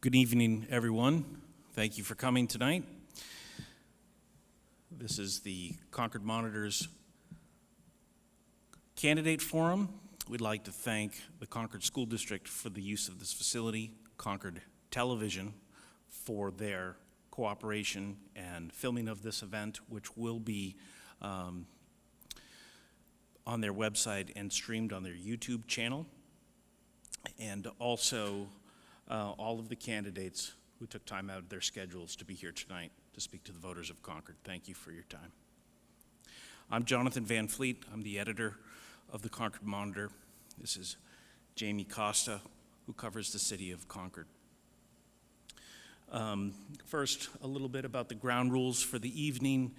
Good evening, everyone. Thank you for coming tonight. This is the Concord Monitor's Candidate Forum. We'd like to thank the Concord School District for the use of this facility, Concord Television for their cooperation and filming of this event, which will be on their website and streamed on their YouTube channel. And also all of the candidates who took time out of their schedules to be here tonight to speak to the voters of Concord. Thank you for your time. I'm Jonathan Van Fleet. I'm the editor of the Concord Monitor. This is Jamie Costa, who covers the city of Concord. First, a little bit about the ground rules for the evening.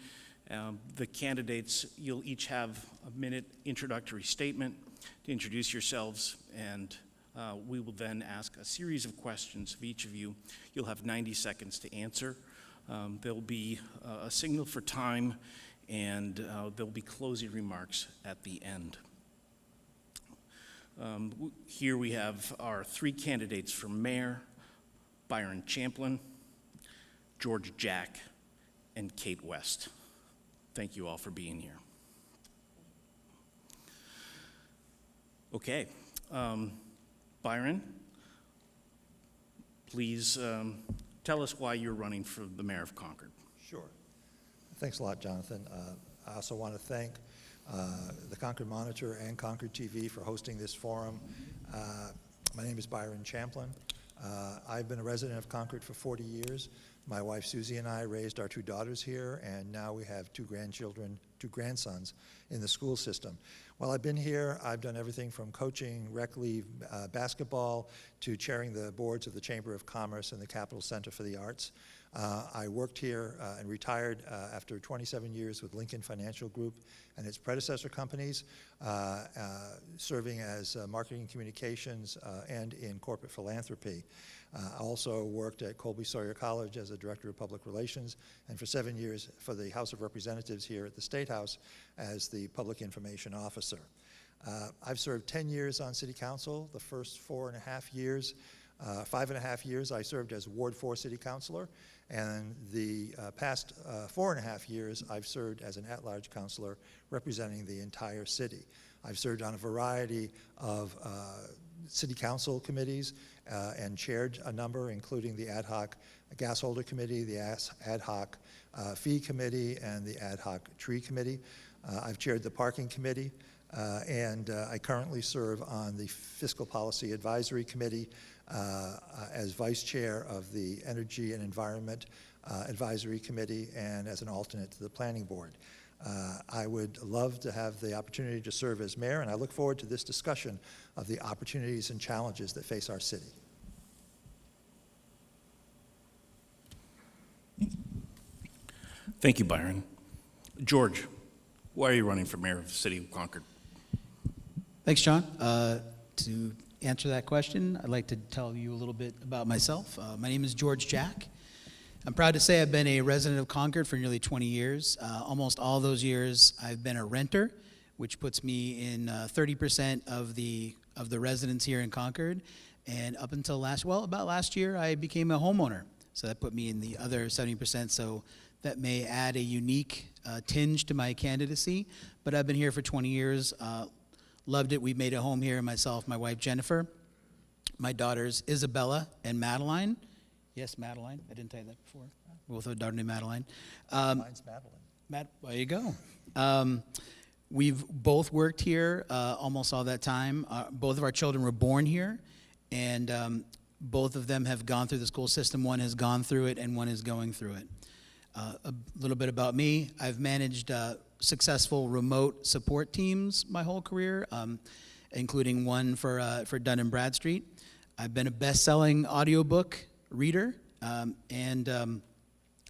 The candidates, you'll each have a minute introductory statement to introduce yourselves, and we will then ask a series of questions of each of you. You'll have 90 seconds to answer. There'll be a signal for time, and there'll be closing remarks at the end. Here we have our three candidates for mayor: Byron Champlin, George Jack, and Kate West. Thank you all for being here. Okay. Byron, please tell us why you're running for the mayor of Concord. Sure. Thanks a lot, Jonathan. I also want to thank the Concord Monitor and Concord TV for hosting this forum. My name is Byron Champlin. I've been a resident of Concord for 40 years. My wife Susie and I raised our two daughters here, and now we have two grandsons in the school system. While I've been here, I've done everything from coaching rec league basketball to chairing the boards of the Chamber of Commerce and the Capital Center for the Arts. I worked here and retired after 27 years with Lincoln Financial Group and its predecessor companies, serving as marketing communications and in corporate philanthropy. I also worked at Colby Sawyer College as a director of public relations, and for 7 years for the House of Representatives here at the State House as the public information officer. I've served 10 years on City Council. The first 5.5 years, I served as Ward 4 City Councilor, and the past 4.5 years, I've served as an at-large councilor representing the entire city. I've served on a variety of city council committees and chaired a number, including the ad hoc gas holder committee, the ad hoc fee committee, and the ad hoc tree committee. I've chaired the parking committee, and I currently serve on the fiscal policy advisory committee as vice chair of the energy and environment advisory committee and as an alternate to the planning board. I would love to have the opportunity to serve as mayor, and I look forward to this discussion of the opportunities and challenges that face our city. Thank you, Byron. George, why are you running for mayor of the city of Concord? Thanks, John. To answer that question, I'd like to tell you a little bit about myself. My name is George Jack. I'm proud to say I've been a resident of Concord for nearly 20 years. Almost all those years I've been a renter, which puts me in 30% of the residents here in Concord. And up until about last year, I became a homeowner. So that put me in the other 70%. So that may add a unique tinge to my candidacy. But I've been here for 20 years. Loved it. We made a home here, myself, my wife Jennifer, my daughters Isabella and Madeline. Yes, Madeline. I didn't tell you that before. We both have a daughter named Madeline. Mine's Madeline. There you go. We've both worked here almost all that time. Both of our children were born here, and both of them have gone through the school system. One has gone through it, and one is going through it. A little bit about me. I've managed successful remote support teams my whole career, including one for Dun & Bradstreet. I've been a best-selling audiobook reader and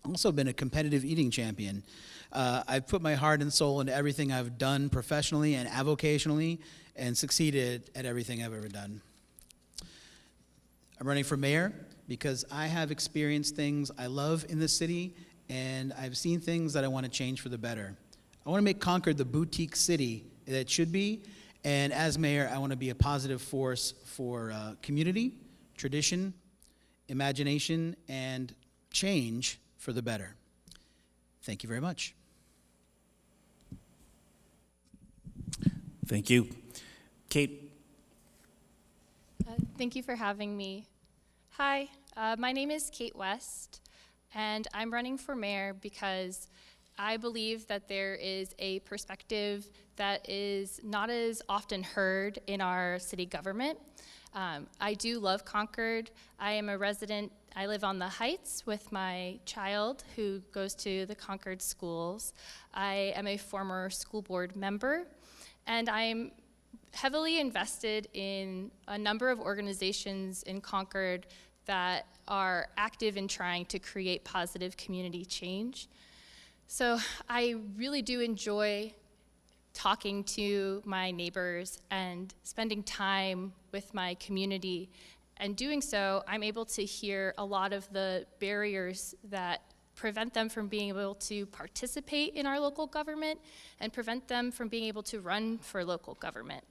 also been a competitive eating champion. I've put my heart and soul into everything I've done professionally and avocationally and succeeded at everything I've ever done. I'm running for mayor because I have experienced things I love in this city, and I've seen things that I want to change for the better. I want to make Concord the boutique city that it should be, and as mayor, I want to be a positive force for community, tradition, imagination, and change for the better. Thank you very much. Thank you. Kate? Thank you for having me. Hi, my name is Kate West, and I'm running for mayor because I believe that there is a perspective that is not as often heard in our city government. I do love Concord. I am a resident. I live on the Heights with my child who goes to the Concord schools. I am a former school board member, and I'm heavily invested in a number of organizations in Concord that are active in trying to create positive community change. So I really do enjoy talking to my neighbors and spending time with my community. And doing so, I'm able to hear a lot of the barriers that prevent them from being able to participate in our local government and prevent them from being able to run for local government.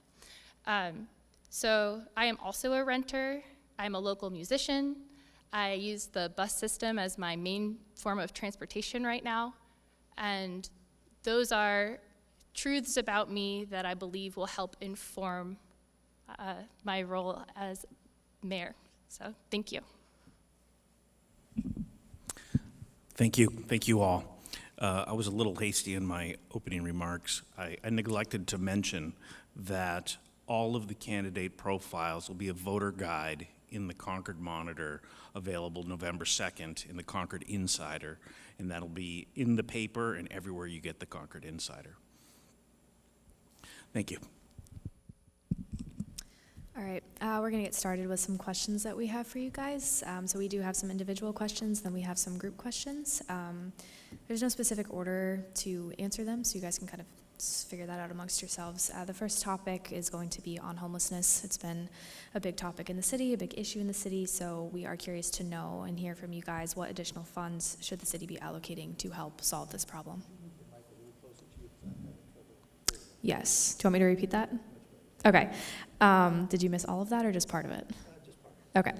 So I am also a renter. I'm a local musician. I use the bus system as my main form of transportation right now. And those are truths about me that I believe will help inform my role as mayor. So thank you. Thank you. Thank you all. I was a little hasty in my opening remarks. I neglected to mention that all of the candidate profiles will be a voter guide in the Concord Monitor, available November 2nd in the Concord Insider, and that'll be in the paper and everywhere you get the Concord Insider. Thank you. All right, we're gonna get started with some questions that we have for you guys. So we do have some individual questions, then we have some group questions. There's no specific order to answer them, so you guys can kind of figure that out amongst yourselves. The first topic is going to be on homelessness. It's been a big topic in the city, a big issue in the city, so we are curious to know and hear from you guys what additional funds should the city be allocating to help solve this problem. Yes. Do you want me to repeat that? Okay. Did you miss all of that or just part of it? Just part of it. Okay.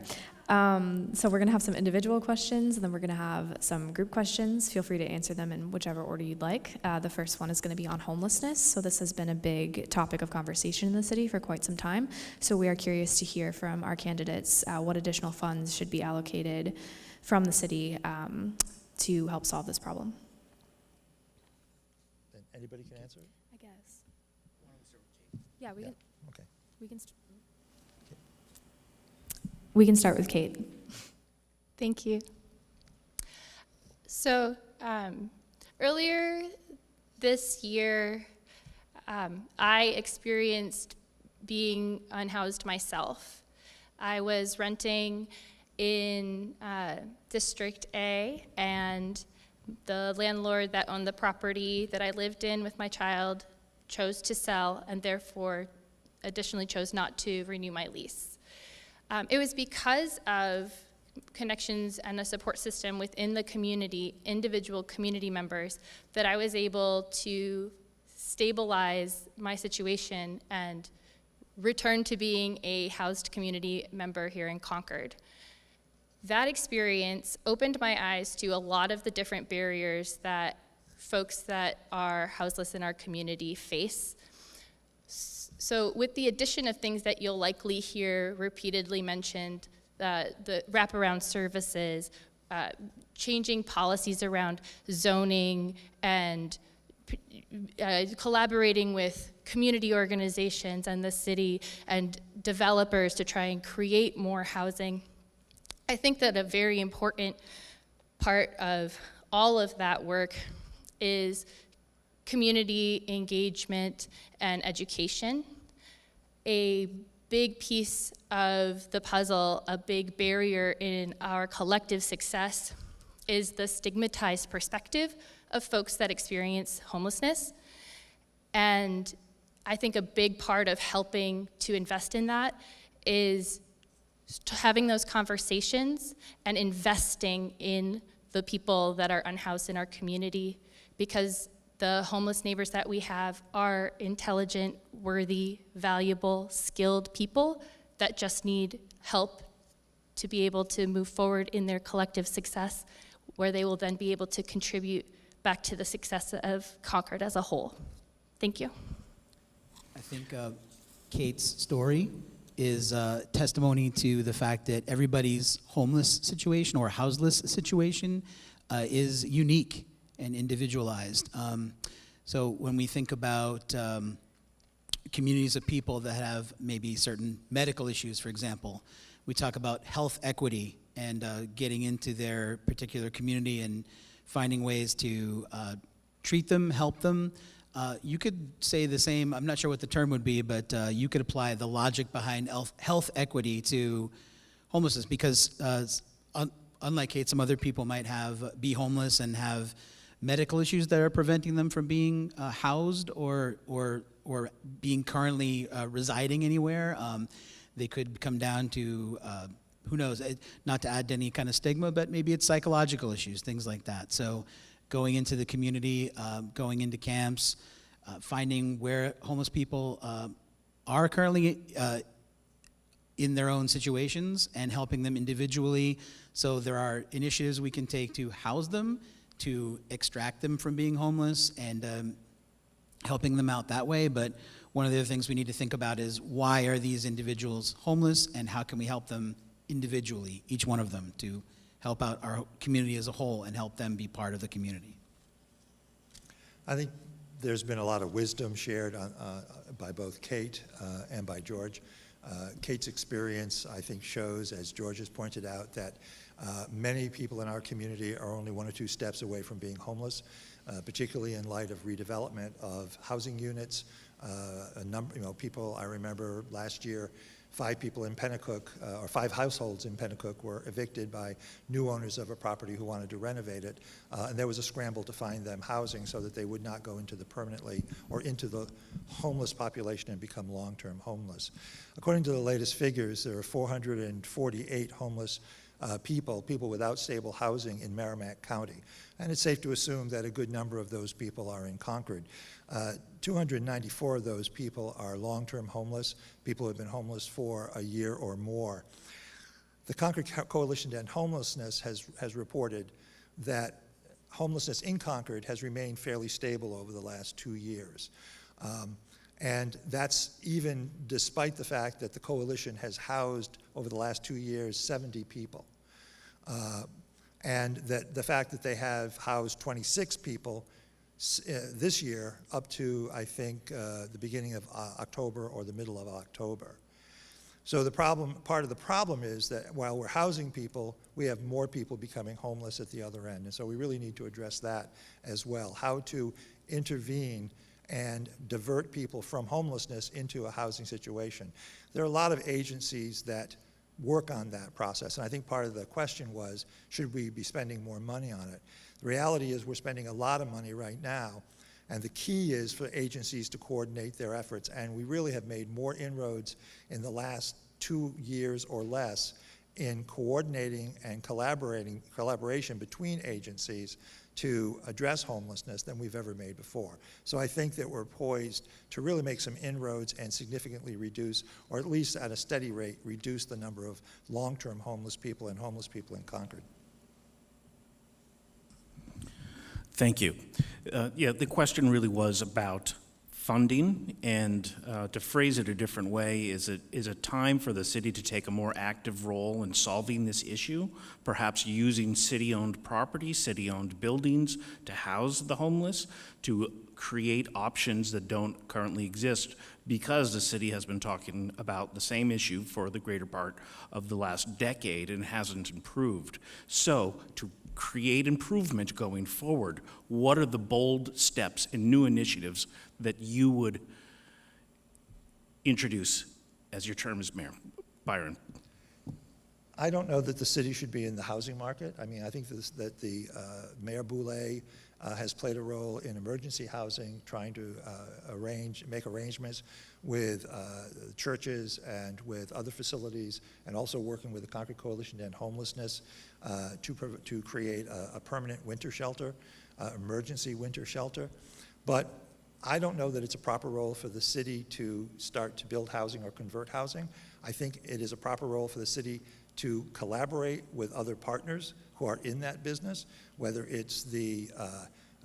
So we're going to have some individual questions, and then we're going to have some group questions. Feel free to answer them in whichever order you'd like. The first one is going to be on homelessness. So this has been a big topic of conversation in the city for quite some time. So we are curious to hear from our candidates what additional funds should be allocated from the city to help solve this problem. Then anybody can answer it? I guess. Yeah, we can. Okay. We can start with Kate. Thank you. So earlier this year, I experienced being unhoused myself. I was renting in District A, and the landlord that owned the property that I lived in with my child chose to sell, and therefore additionally chose not to renew my lease. It was because of connections and a support system within the community, individual community members, that I was able to stabilize my situation and return to being a housed community member here in Concord. That experience opened my eyes to a lot of the different barriers that folks that are houseless in our community face. So with the addition of things that you'll likely hear repeatedly mentioned, the wraparound services, changing policies around zoning, and collaborating with community organizations and the city and developers to try and create more housing, I think that a very important part of all of that work is community engagement and education. A big piece of the puzzle, a big barrier in our collective success, is the stigmatized perspective of folks that experience homelessness. And I think a big part of helping to invest in that is having those conversations and investing in the people that are unhoused in our community, because the homeless neighbors that we have are intelligent, worthy, valuable, skilled people that just need help to be able to move forward in their collective success, where they will then be able to contribute back to the success of Concord as a whole. Thank you. I think Kate's story is testimony to the fact that everybody's homeless situation or houseless situation is unique and individualized. So when we think about communities of people that have maybe certain medical issues, for example, we talk about health equity and getting into their particular community and finding ways to treat them, help them. You could say the same, I'm not sure what the term would be, but you could apply the logic behind health equity to homelessness, because unlike Kate, some other people might be homeless and have medical issues that are preventing them from being housed or being currently residing anywhere. They could come down to, who knows, not to add any kind of stigma, but maybe it's psychological issues, things like that. So going into the community, going into camps, finding where homeless people are currently in their own situations and helping them individually. So there are initiatives we can take to house them, to extract them from being homeless, and helping them out that way. But one of the other things we need to think about is, why are these individuals homeless, and how can we help them individually, each one of them, to help out our community as a whole and help them be part of the community. I think there's been a lot of wisdom shared by both Kate and by George. Kate's experience, I think, shows, as George has pointed out, that many people in our community are only 1 or 2 steps away from being homeless, particularly in light of redevelopment of housing units. A number, people, I remember last year, 5 people in Pennacook, or 5 households in Pennacook, were evicted by new owners of a property who wanted to renovate it, and there was a scramble to find them housing so that they would not go into the permanently or into the homeless population and become long-term homeless. According to the latest figures, there are 448 homeless people without stable housing in Merrimack County. And it's safe to assume that a good number of those people are in Concord. 294 of those people are long-term homeless, people who have been homeless for a year or more. The Concord Coalition to End Homelessness has reported that homelessness in Concord has remained fairly stable over the last 2 years. And that's even despite the fact that the coalition has housed, over the last 2 years, 70 people. And that the fact that they have housed 26 people this year up to, I think, the beginning of October or the middle of October. So part of the problem is that while we're housing people, we have more people becoming homeless at the other end. And so we really need to address that as well, how to intervene and divert people from homelessness into a housing situation. There are a lot of agencies that work on that process, and I think part of the question was, should we be spending more money on it? The reality is we're spending a lot of money right now, and the key is for agencies to coordinate their efforts, and we really have made more inroads in the last 2 years or less in coordinating and collaboration between agencies to address homelessness than we've ever made before. So I think that we're poised to really make some inroads and significantly reduce, or at least at a steady rate, reduce the number of long-term homeless people and homeless people in Concord. Thank you. Yeah, the question really was about funding, and to phrase it a different way, is it time for the city to take a more active role in solving this issue, perhaps using city-owned property, city-owned buildings to house the homeless, to create options that don't currently exist, because the city has been talking about the same issue for the greater part of the last decade and hasn't improved. So to create improvement going forward, what are the bold steps and new initiatives that you would introduce as your term as mayor? Byron. I don't know that the city should be in the housing market. I mean, I think that the Mayor Boulay has played a role in emergency housing, trying to make arrangements with churches and with other facilities, and also working with the Concord Coalition to End Homelessness to create a permanent winter shelter, emergency winter shelter. But I don't know that it's a proper role for the city to start to build housing or convert housing. I think it is a proper role for the city to collaborate with other partners who are in that business, whether it's the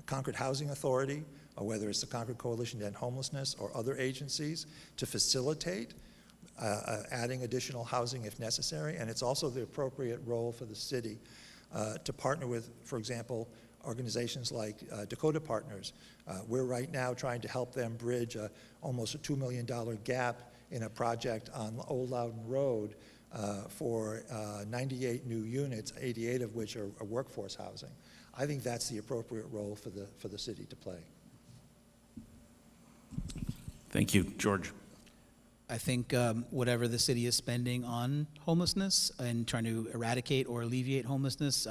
Concord Housing Authority, or whether it's the Concord Coalition to End Homelessness or other agencies, to facilitate adding additional housing if necessary. And it's also the appropriate role for the city to partner with, for example, organizations like Dakota Partners. We're right now trying to help them bridge almost a $2 million gap in a project on Old Loudon Road for 98 new units, 88 of which are workforce housing. I think that's the appropriate role for the city to play. Thank you. George. I think whatever the city is spending on homelessness and trying to eradicate or alleviate homelessness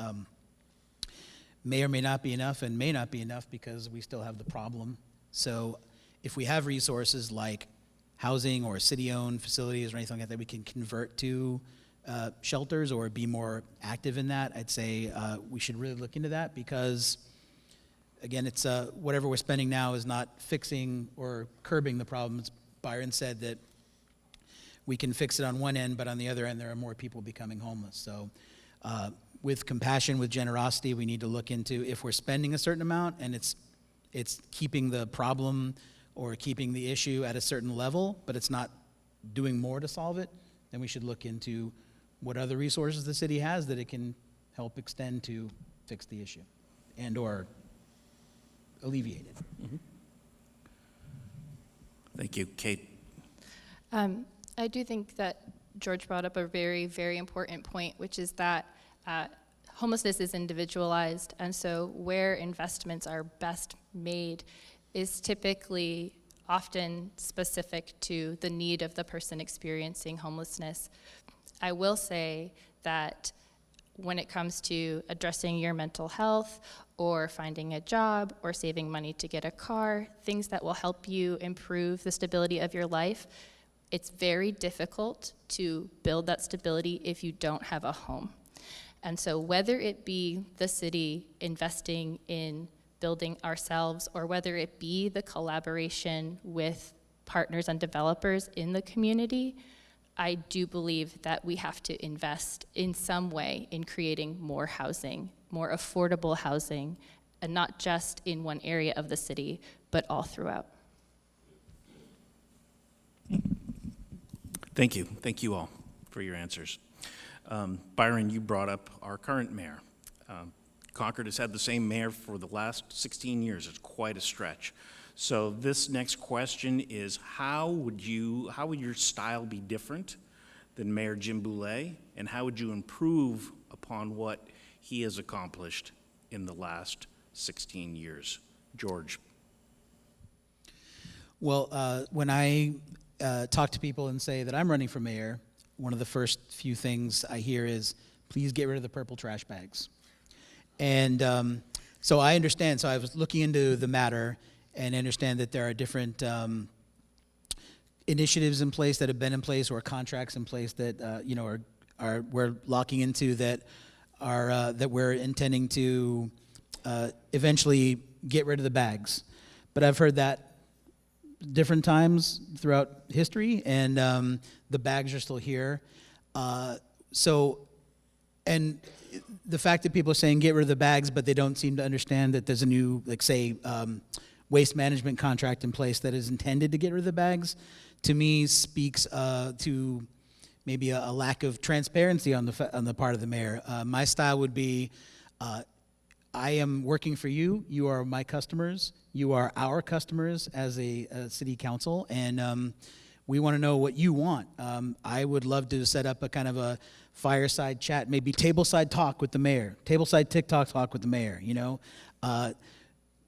may or may not be enough, and may not be enough because we still have the problem. So if we have resources like housing or city-owned facilities or anything like that we can convert to shelters or be more active in that, I'd say we should really look into that, because again, it's whatever we're spending now is not fixing or curbing the problems. Byron said that we can fix it on one end, but on the other end there are more people becoming homeless. So with compassion, with generosity, we need to look into, if we're spending a certain amount and it's keeping the problem or keeping the issue at a certain level, but it's not doing more to solve it, then we should look into what other resources the city has that it can help extend to fix the issue and or alleviate it. Mm-hmm. Thank you. Kate. I do think that George brought up a very, very important point, which is that homelessness is individualized, and so where investments are best made is typically often specific to the need of the person experiencing homelessness. I will say that when it comes to addressing your mental health or finding a job or saving money to get a car, things that will help you improve the stability of your life, it's very difficult to build that stability if you don't have a home. And so whether it be the city investing in building ourselves, or whether it be the collaboration with partners and developers in the community, I do believe that we have to invest in some way in creating more housing, more affordable housing, and not just in one area of the city, but all throughout. Thank you. Thank you all for your answers. Byron, you brought up our current mayor. Concord has had the same mayor for the last 16 years. It's quite a stretch. So this next question is, how would your style be different than Mayor Jim Boulay, and how would you improve upon what he has accomplished in the last 16 years? George. Well, when I talk to people and say that I'm running for mayor, one of the first few things I hear is, please get rid of the purple trash bags. And so I understand. So I was looking into the matter and understand that there are different initiatives in place that have been in place, or contracts in place that are we're locking into, that are that we're intending to eventually get rid of the bags. But I've heard that different times throughout history, and the bags are still here. And the fact that people are saying get rid of the bags, but they don't seem to understand that there's a new, like, say, waste management contract in place that is intended to get rid of the bags, to me speaks to maybe a lack of transparency on the part of the mayor. My style would be, I am working for you. You are my customers. You are our customers as a city council, and we want to know what you want. I would love to set up a kind of a fireside chat, maybe tableside talk with the mayor, tableside TikTok talk with the mayor,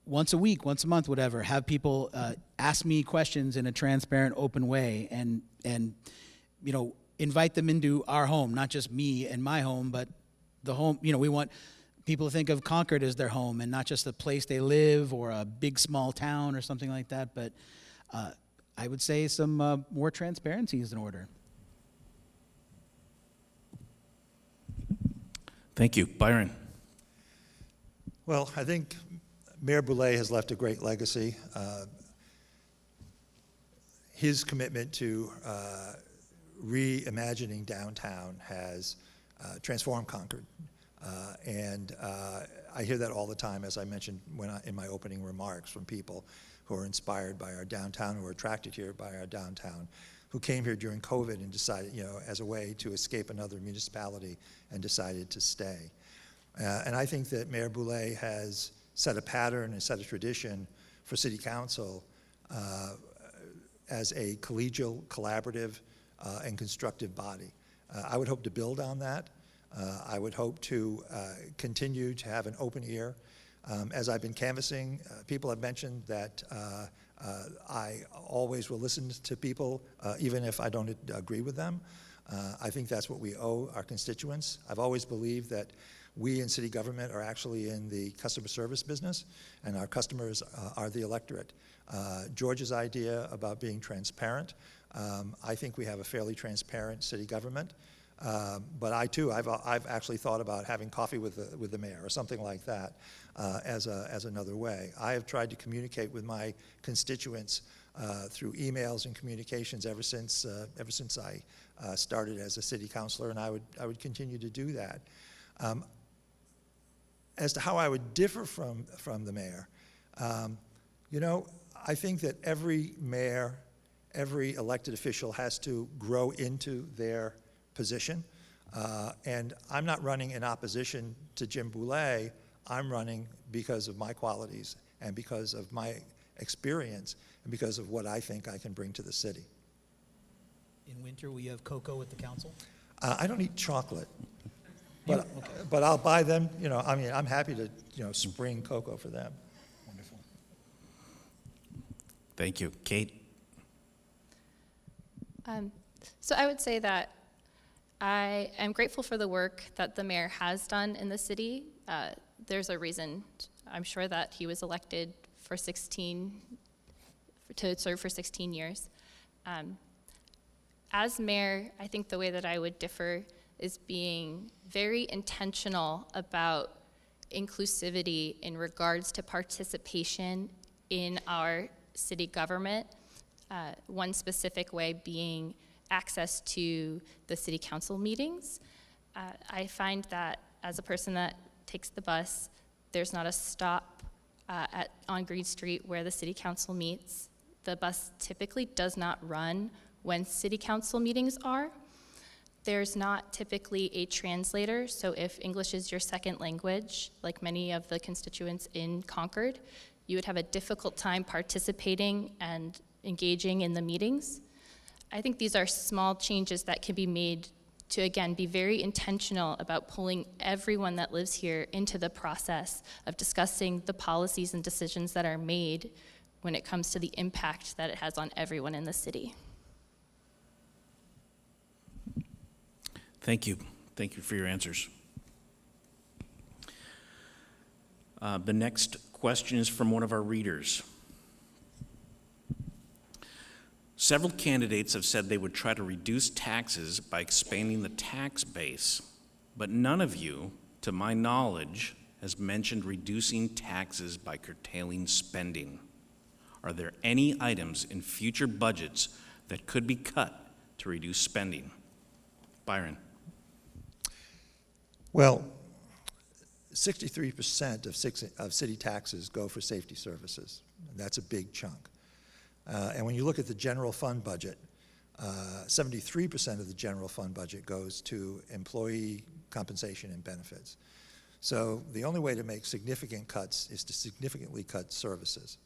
once a week, once a month, whatever. Have people ask me questions in a transparent, open way, and invite them into our home, not just me and my home, but the home. We want people to think of Concord as their home and not just a place they live or a big small town or something like that. But I would say some more transparency is in order. Thank you. Byron. Well, I think Mayor Boulay has left a great legacy. his commitment to reimagining downtown has transformed Concord. I hear that all the time, as I mentioned in my opening remarks, from people who are inspired by our downtown, who are attracted here by our downtown, who came here during COVID and decided, as a way to escape another municipality, and decided to stay. And I think that Mayor Boulay has set a pattern and set a tradition for City Council as a collegial, collaborative, and constructive body. I would hope to build on that. I would hope to continue to have an open ear. As I've been canvassing, people have mentioned that I always will listen to people, even if I don't agree with them. I think that's what we owe our constituents. I've always believed that we in city government are actually in the customer service business, and our customers are the electorate. George's idea about being transparent, I think we have a fairly transparent city government. But I too, I've actually thought about having coffee with the mayor or something like that as another way. I have tried to communicate with my constituents through emails and communications ever since I started as a city councilor, and I would continue to do that. As to how I would differ from the mayor, I think that every mayor, every elected official has to grow into their position. And I'm not running in opposition to Jim Boulay. I'm running because of my qualities and because of my experience and because of what I think I can bring to the city. In winter, will you have cocoa at the council? I don't eat chocolate, but I'll buy them. I'm happy to spring cocoa for them. Wonderful. Thank you. Kate? So I would say that I am grateful for the work that the mayor has done in the city. There's a reason, I'm sure, that he was elected to serve for 16 years. As mayor, I think the way that I would differ is being very intentional about inclusivity in regards to participation in our city government. One specific way being access to the city council meetings. I find that as a person that takes the bus, there's not a stop on Green Street where the city council meets. The bus typically does not run when city council meetings are. There's not typically a translator, so if English is your second language, like many of the constituents in Concord, you would have a difficult time participating and engaging in the meetings. I think these are small changes that can be made to, again, be very intentional about pulling everyone that lives here into the process of discussing the policies and decisions that are made when it comes to the impact that it has on everyone in the city. Thank you. Thank you for your answers. The next question is from one of our readers. Several candidates have said they would try to reduce taxes by expanding the tax base, but none of you, to my knowledge, has mentioned reducing taxes by curtailing spending. Are there any items in future budgets that could be cut to reduce spending? Byron. Well, 63% of city taxes go for safety services. That's a big chunk. And when you look at the general fund budget, 73% of the general fund budget goes to employee compensation and benefits. So the only way to make significant cuts is to significantly cut services.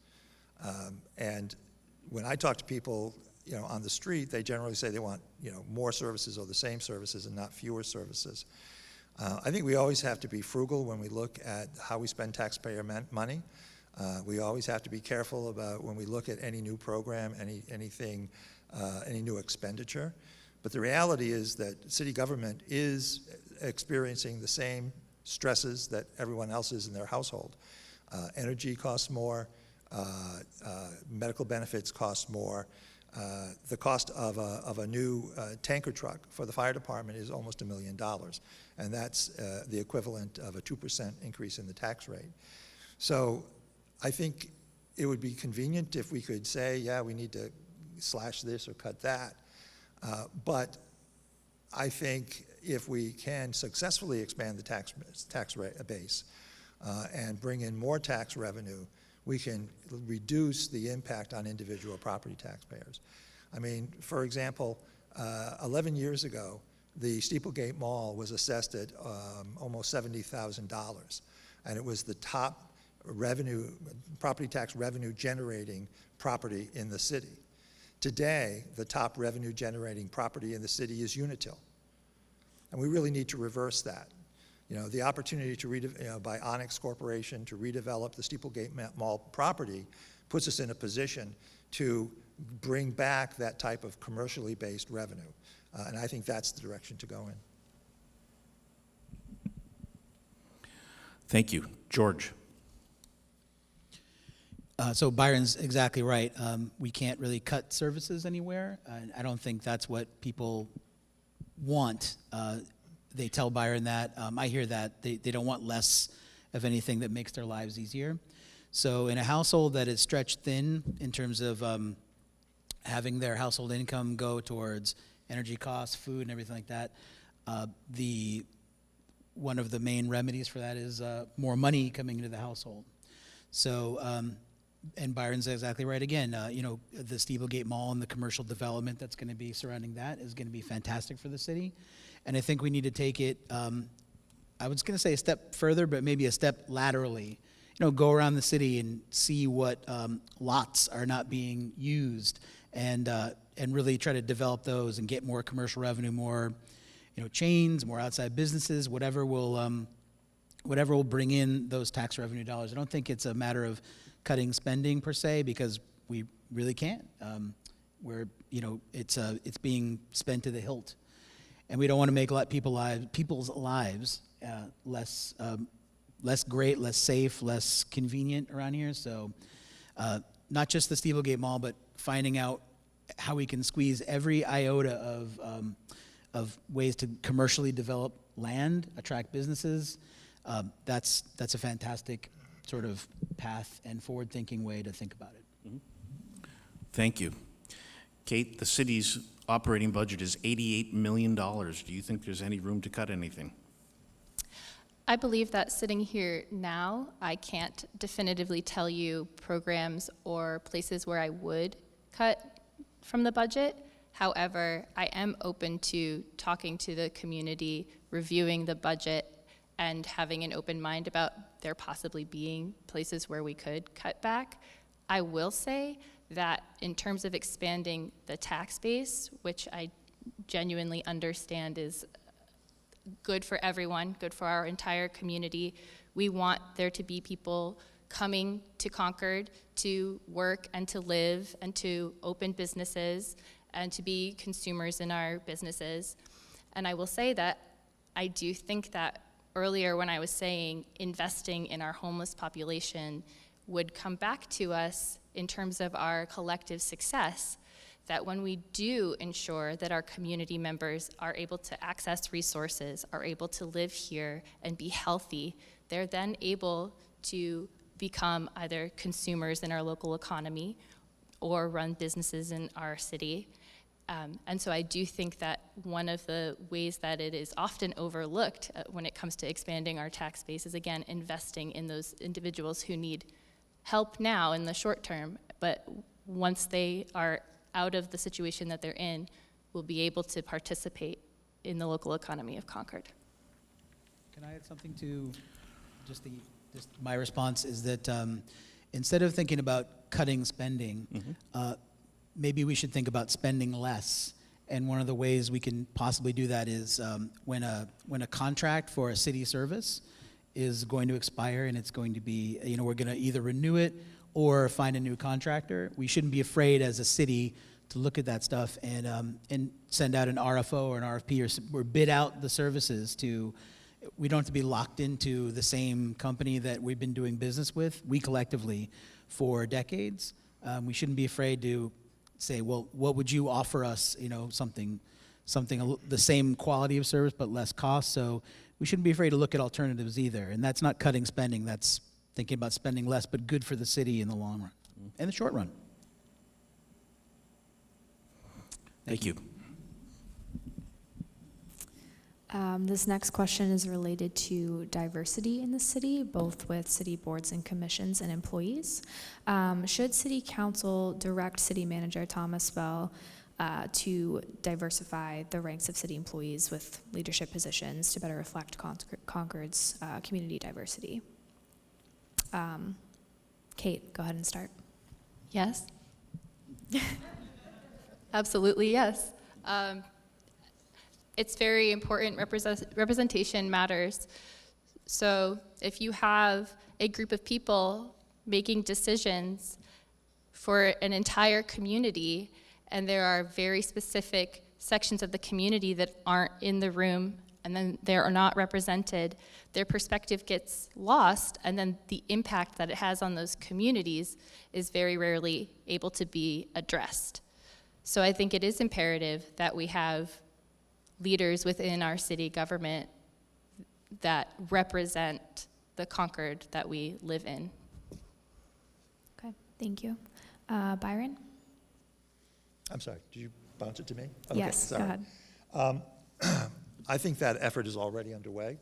And when I talk to people, on the street, they generally say they want, more services or the same services and not fewer services. I think we always have to be frugal when we look at how we spend taxpayer money. We always have to be careful about when we look at any new program, anything, any new expenditure. But the reality is that city government is experiencing the same stresses that everyone else is in their household. Energy costs more, medical benefits cost more. The cost of a new tanker truck for the fire department is almost $1 million, and that's the equivalent of a 2% increase in the tax rate. So I think it would be convenient if we could say, yeah, we need to slash this or cut that. But I think if we can successfully expand the tax base and bring in more tax revenue, we can reduce the impact on individual property taxpayers. I mean, for example, 11 years ago, the Steeplegate Mall was assessed at almost $70,000, and it was the top property tax revenue generating property in the city. Today, the top revenue generating property in the city is Unitil. And we really need to reverse that. You know, the opportunity to by Onyx Corporation to redevelop the Steeplegate Mall property puts us in a position to bring back that type of commercially based revenue. And I think that's the direction to go in. Thank you. George. So Byron's exactly right. We can't really cut services anywhere. I don't think that's what people want. They tell Byron that. I hear that. They don't want less of anything that makes their lives easier. So in a household that is stretched thin in terms of having their household income go towards energy costs, food, and everything like that, one of the main remedies for that is more money coming into the household. So, and Byron's exactly right again. You know, the Steeplegate Mall and the commercial development that's going to be surrounding that is going to be fantastic for the city. And I think we need to take it, I was going to say a step further, but maybe a step laterally. You know, go around the city and see what lots are not being used, and really try to develop those and get more commercial revenue, more, you know, chains, more outside businesses, whatever will bring in those tax revenue dollars. I don't think it's a matter of cutting spending per se, because we really can't. Where, you know, it's being spent to the hilt, and we don't want to make people's lives less great, less safe, less convenient around here. So not just the Steeplegate Mall, but finding out how we can squeeze every iota of ways to commercially develop land, attract businesses. That's a fantastic sort of path and forward-thinking way to think about it. Mm-hmm. Thank you. Kate, the city's operating budget is $88 million. Do you think there's any room to cut anything? I believe that sitting here now, I can't definitively tell you programs or places where I would cut from the budget. However, I am open to talking to the community, reviewing the budget, and having an open mind about there possibly being places where we could cut back. I will say that in terms of expanding the tax base, which I genuinely understand is good for everyone, good for our entire community, we want there to be people coming to Concord to work and to live and to open businesses and to be consumers in our businesses. And I will say that I do think that earlier when I was saying investing in our homeless population would come back to us in terms of our collective success, that when we do ensure that our community members are able to access resources, are able to live here and be healthy, they're then able to become either consumers in our local economy or run businesses in our city. And so I do think that one of the ways that it is often overlooked when it comes to expanding our tax base is, again, investing in those individuals who need help now in the short term, but once they are out of the situation that they're in, will be able to participate in the local economy of Concord. Can I add something to just my response is that instead of thinking about cutting spending, maybe we should think about spending less. And one of the ways we can possibly do that is when a contract for a city service is going to expire and it's going to be, you know, we're going to either renew it or find a new contractor, we shouldn't be afraid as a city to look at that stuff and send out an RFO or an RFP or bid out the services to. We don't have to be locked into the same company that we've been doing business with, we collectively, for decades. We shouldn't be afraid to say, well, what would you offer us, you know, something the same quality of service but less cost. So we shouldn't be afraid to look at alternatives either. And that's not cutting spending, that's thinking about spending less but good for the city in the long run, in the short run. Thank you. This next question is related to diversity in the city, both with city boards and commissions and employees. Should City Council direct City Manager Thomas Bell to diversify the ranks of city employees with leadership positions to better reflect Concord's community diversity? Kate, go ahead and start. Yes. Absolutely, yes. It's very important. Representation matters. So if you have a group of people making decisions for an entire community, and there are very specific sections of the community that aren't in the room, and then they are not represented, their perspective gets lost, and then the impact that it has on those communities is very rarely able to be addressed. So I think it is imperative that we have leaders within our city government that represent the Concord that we live in. Okay, thank you. Byron? I'm sorry, did you bounce it to me? Yes, go sorry. ahead. I think that effort is already underway.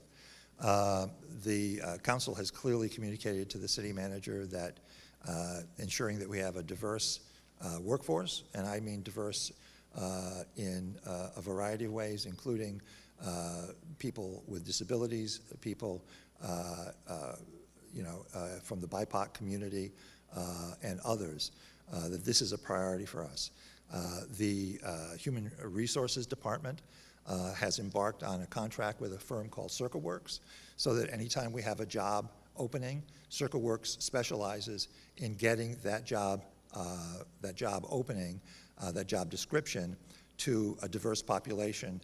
The council has clearly communicated to the city manager that ensuring that we have a diverse workforce, and I mean diverse in a variety of ways, including people with disabilities, people from the BIPOC community, and others, that this is a priority for us. The Human Resources Department has embarked on a contract with a firm called CircleWorks, so that anytime we have a job opening, CircleWorks specializes in getting that job opening, that job description, to a diverse population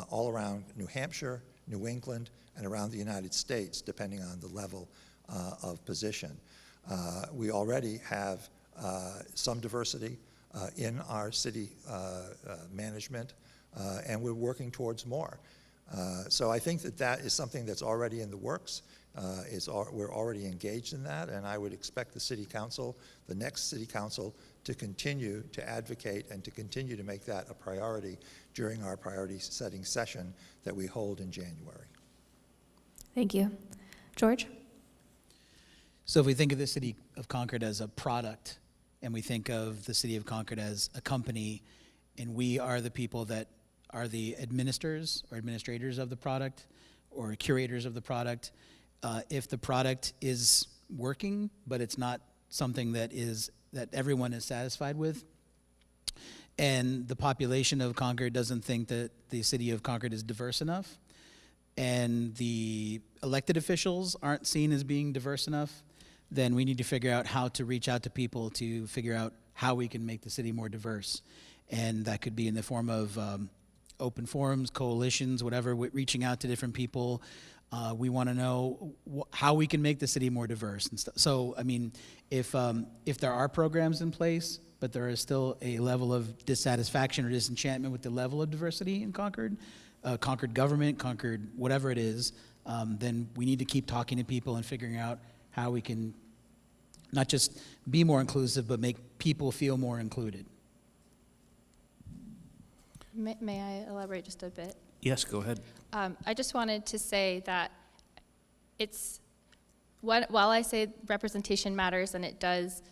all around New Hampshire, New England, and around the United States, depending on the level of position. We already have some diversity in our city management, and we're working towards more. So I think that that is something that's already in the works. We're already engaged in that, and I would expect the city council, the next city council, to continue to advocate and to continue to make that a priority during our priority setting session that we hold in January. Thank you. George? So if we think of the city of Concord as a product, and we think of the city of Concord as a company, and we are the people that are the administrators or administrators of the product or curators of the product, if the product is working, but it's not something that everyone is satisfied with, and the population of Concord doesn't think that the city of Concord is diverse enough, and the elected officials aren't seen as being diverse enough, then we need to figure out how to reach out to people to figure out how we can make the city more diverse. And that could be in the form of open forums, coalitions, whatever, reaching out to different people. We want to know how we can make the city more diverse and stuff. So, I mean, if there are programs in place, but there is still a level of dissatisfaction or disenchantment with the level of diversity in Concord, Concord government, Concord whatever it is, then we need to keep talking to people and figuring out how we can not just be more inclusive, but make people feel more included. May I elaborate just a bit? Yes, go ahead. I just wanted to say that while I say representation matters, and it does,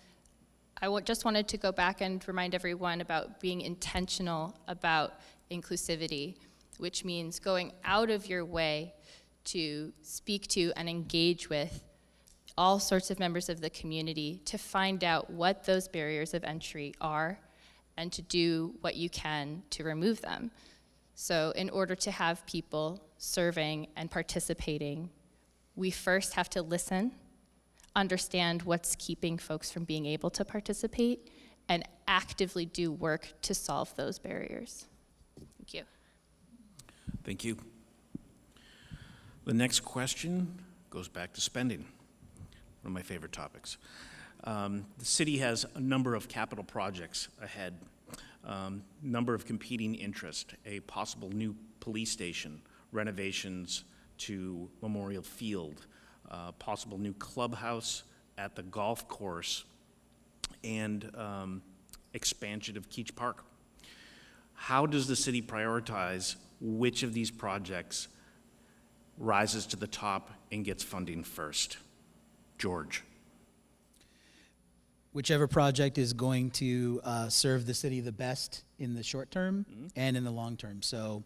just wanted to go back and remind everyone about being intentional about inclusivity, which means going out of your way to speak to and engage with all sorts of members of the community to find out what those barriers of entry are and to do what you can to remove them. So in order to have people serving and participating, we first have to listen, understand what's keeping folks from being able to participate, and actively do work to solve those barriers. Thank you. Thank you. The next question goes back to spending, one of my favorite topics. The city has a number of capital projects ahead, number of competing interests, a possible new police station, renovations to Memorial Field, possible new clubhouse at the golf course, and expansion of Keach Park. how does the city prioritize which of these projects rises to the top and gets funding first? George. Whichever project is going to serve the city the best in the short term and in the long term. So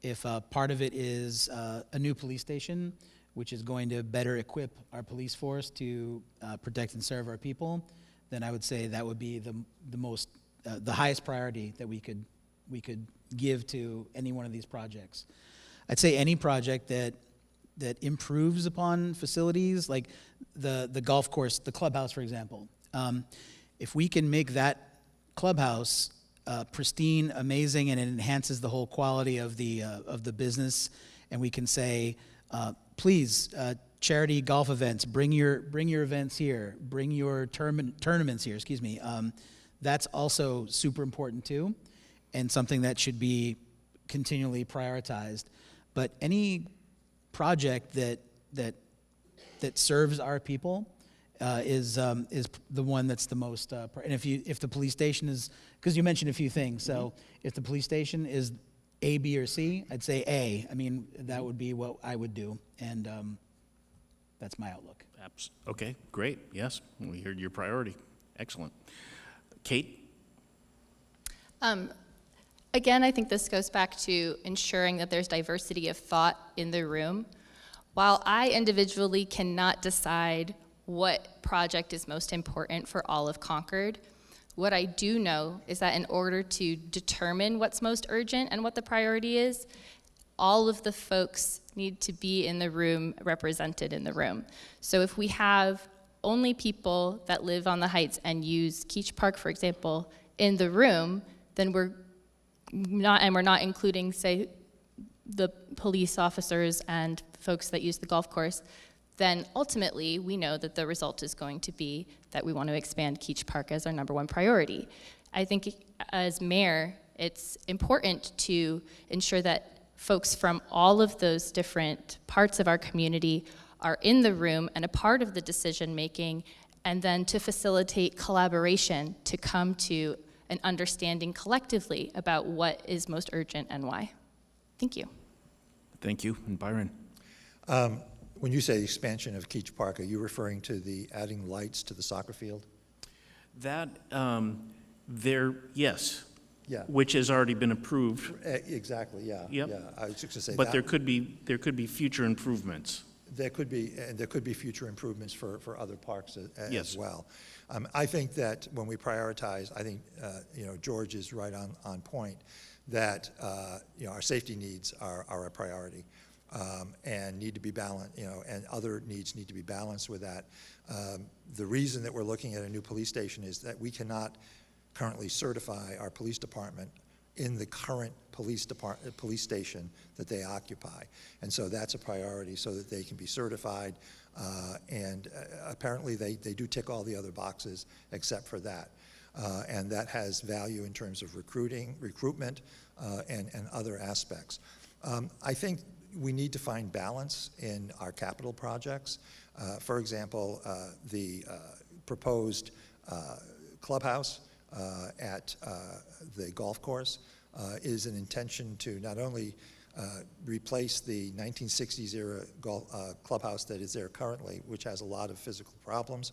if part of it is a new police station, which is going to better equip our police force to protect and serve our people, then I would say that would be the highest priority that we could give to any one of these projects. I'd say any project that improves upon facilities, like the golf course, the clubhouse, for example. If we can make that clubhouse pristine, amazing, and it enhances the whole quality of the business, and we can say, please, charity golf events, bring your events here, bring your tournaments here. Excuse me. That's also super important too, and something that should be continually prioritized. But any project that serves our people is the one that's the most. And if the police station is, because you mentioned a few things, so if the police station is A, B, or C, I'd say A. I mean, that would be what I would do, and that's my outlook. Okay, great. Yes, we heard your priority. Excellent. Kate? Again, I think this goes back to ensuring that there's diversity of thought in the room. While I individually cannot decide what project is most important for all of Concord, what I do know is that in order to determine what's most urgent and what the priority is, all of the folks need to be in the room, represented in the room. So if we have only people that live on the Heights and use Keach Park, for example, in the room, then we're not including, say, the police officers and folks that use the golf course, then ultimately we know that the result is going to be that we want to expand Keach Park as our #1 priority. I think as mayor, it's important to ensure that folks from all of those different parts of our community are in the room and a part of the decision making, and then to facilitate collaboration to come to an understanding collectively about what is most urgent and why. Thank you. Thank you. And Byron? When you say expansion of Keach Park, are you referring to the adding lights to the soccer field? That, yes. Yeah. Which has already been approved. Exactly, yeah. Yep. Yeah, I was just going to say But that. there could be future improvements. There could be future improvements for other parks as Yes. well. I think that when we prioritize, I think George is right on point that our safety needs are a priority and need to be balanced, and other needs need to be balanced with that. The reason that we're looking at a new police station is that we cannot currently certify our police department in the current police station that they occupy. And so that's a priority so that they can be certified. And apparently they do tick all the other boxes except for that. And that has value in terms of recruitment, and other aspects. I think we need to find balance in our capital projects. For example, the proposed clubhouse at the golf course is an intention to not only replace the 1960s era clubhouse that is there currently, which has a lot of physical problems,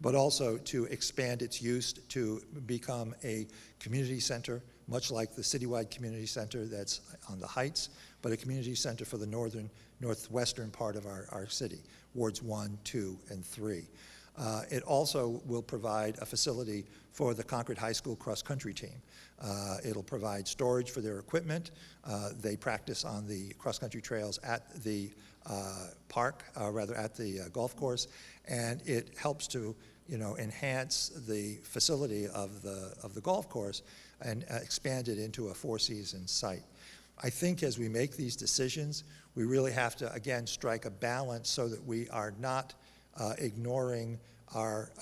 but also to expand its use to become a community center, much like the citywide community center that's on the Heights, but a community center for the northwestern part of our city, wards 1, 2, and 3. It also will provide a facility for the Concord High School cross-country team. It'll provide storage for their equipment. They practice on the cross-country trails at the park, rather at the golf course, and it helps to enhance the facility of the golf course and expand it into a four-season site. I think as we make these decisions, we really have to, again, strike a balance so that we are not ignoring our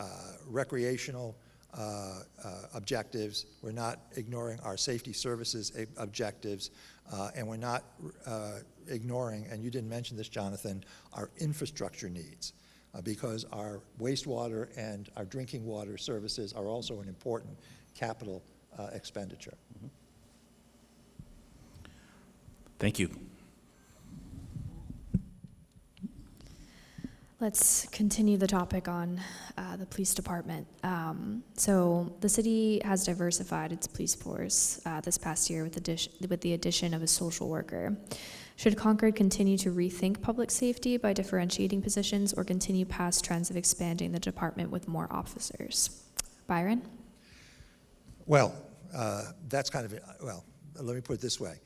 recreational objectives, we're not ignoring our safety services objectives, and we're not ignoring, and you didn't mention this, Jonathan, our infrastructure needs, because our wastewater and our drinking water services are also an important capital expenditure. Thank you. Let's continue the topic on the police department. So the city has diversified its police force this past year with the addition of a social worker. Should Concord continue to rethink public safety by differentiating positions or continue past trends of expanding the department with more officers? Byron? Well, that's kind of, well, let me put it this way.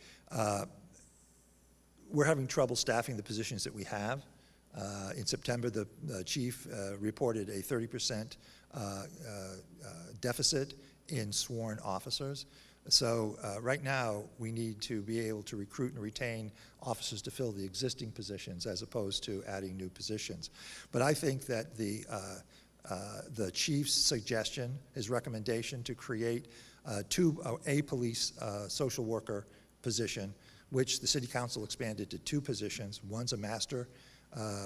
We're having trouble staffing the positions that we have. In September, the chief reported a 30% deficit in sworn officers. So right now, we need to be able to recruit and retain officers to fill the existing positions as opposed to adding new positions. But I think that the chief's suggestion, his recommendation to create a police social worker position, which the city council expanded to 2 positions. One's a master